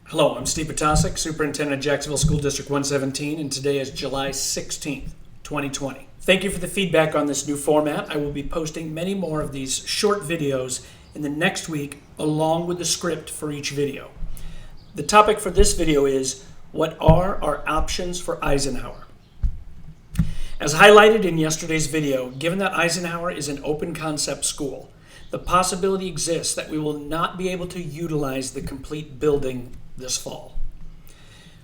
Hello, I'm Steve Potasic, Superintendent of Jacksonville School District 117, and today is July 16th, 2020. Thank you for the feedback on this new format. I will be posting many more of these short videos in the next week, along with the script for each video. The topic for this video is, what are our options for Eisenhower? As highlighted in yesterday's video, given that Eisenhower is an open concept school, the possibility exists that we will not be able to utilize the complete building this fall.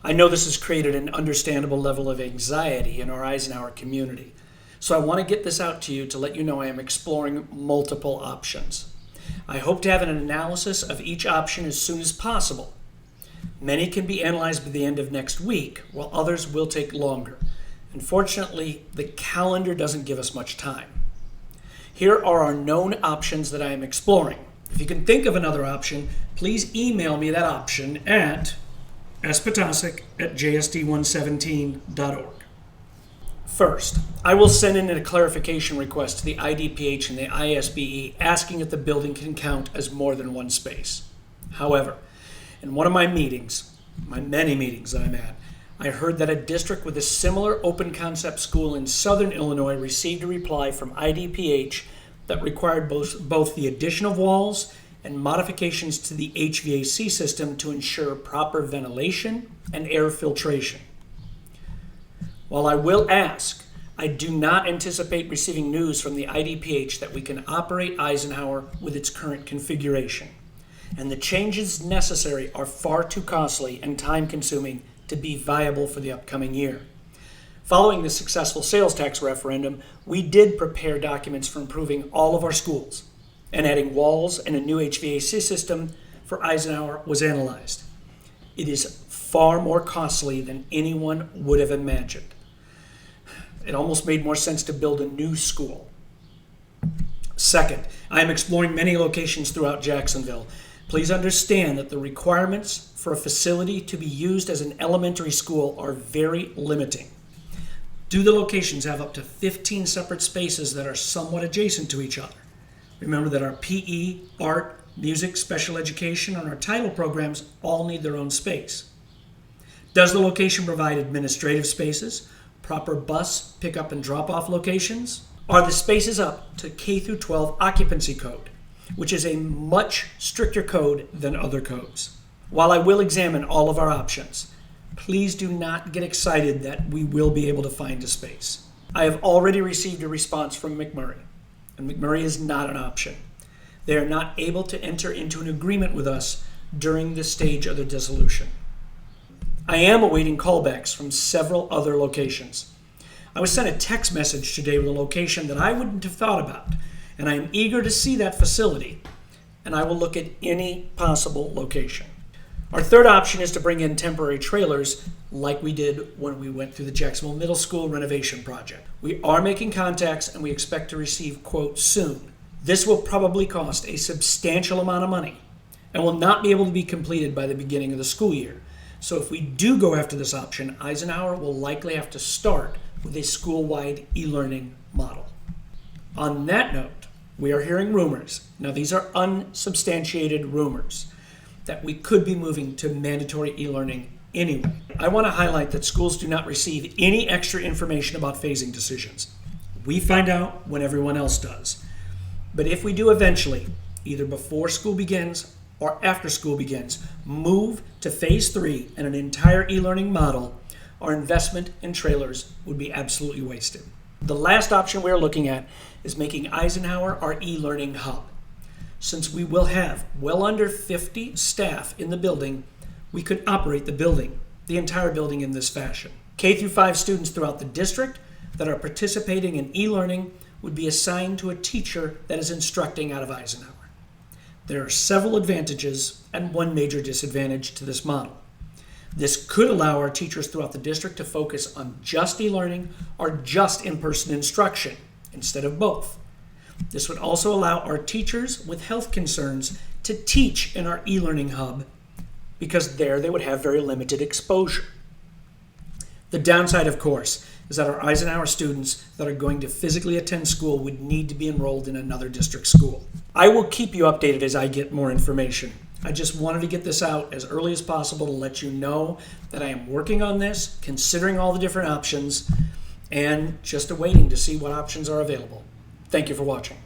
I know this has created an understandable level of anxiety in our Eisenhower community, so I want to get this out to you to let you know I am exploring multiple options. I hope to have an analysis of each option as soon as possible. Many can be analyzed by the end of next week, while others will take longer. Unfortunately, the calendar doesn't give us much time. Here are our known options that I am exploring. If you can think of another option, please email me that option at spotasic@jsd117.org. First, I will send in a clarification request to the IDPH and the ISBE asking if the building can count as more than one space. However, in one of my meetings, my many meetings that I'm at, I heard that a district with a similar open concept school in southern Illinois received a reply from IDPH that required both the addition of walls and modifications to the HVAC system to ensure proper ventilation and air filtration. While I will ask, I do not anticipate receiving news from the IDPH that we can operate Eisenhower with its current configuration, and the changes necessary are far too costly and time-consuming to be viable for the upcoming year. Following the successful sales tax referendum, we did prepare documents for improving all of our schools, and adding walls and a new HVAC system for Eisenhower was analyzed. It is far more costly than anyone would have imagined. It almost made more sense to build a new school. Second, I am exploring many locations throughout Jacksonville. Please understand that the requirements for a facility to be used as an elementary school are very limiting. Do the locations have up to 15 separate spaces that are somewhat adjacent to each other? Remember that our PE, art, music, special education, and our title programs all need their own space. Does the location provide administrative spaces, proper bus pickup and drop-off locations? Are the spaces up to K-12 occupancy code, which is a much stricter code than other codes? While I will examine all of our options, please do not get excited that we will be able to find a space. I have already received a response from McMurray, and McMurray is not an option. They are not able to enter into an agreement with us during this stage of the dissolution. I am awaiting callbacks from several other locations. I was sent a text message today with a location that I wouldn't have thought about, and I am eager to see that facility, and I will look at any possible location. Our third option is to bring in temporary trailers like we did when we went through the Jacksonville Middle School renovation project. We are making contacts and we expect to receive quotes soon. This will probably cost a substantial amount of money and will not be able to be completed by the beginning of the school year. So if we do go after this option, Eisenhower will likely have to start with a school-wide e-learning model. On that note, we are hearing rumors. Now these are unsubstantiated rumors that we could be moving to mandatory e-learning anyway. I want to highlight that schools do not receive any extra information about phasing decisions. We find out when everyone else does. But if we do eventually, either before school begins or after school begins, move to phase 3 and an entire e-learning model, our investment in trailers would be absolutely wasted. The last option we are looking at is making Eisenhower our e-learning hub. Since we will have well under 50 staff in the building, we could operate the entire building in this fashion. K-5 students throughout the district that are participating in e-learning would be assigned to a teacher that is instructing out of Eisenhower. There are several advantages and one major disadvantage to this model. This could allow our teachers throughout the district to focus on just e-learning or just in-person instruction instead of both. This would also allow our teachers with health concerns to teach in our e-learning hub because there they would have very limited exposure. The downside, of course, is that our Eisenhower students that are going to physically attend school would need to be enrolled in another district school. I will keep you updated as I get more information. I just wanted to get this out as early as possible to let you know that I am working on this, considering all the different options, and just awaiting to see what options are available. Thank you for watching.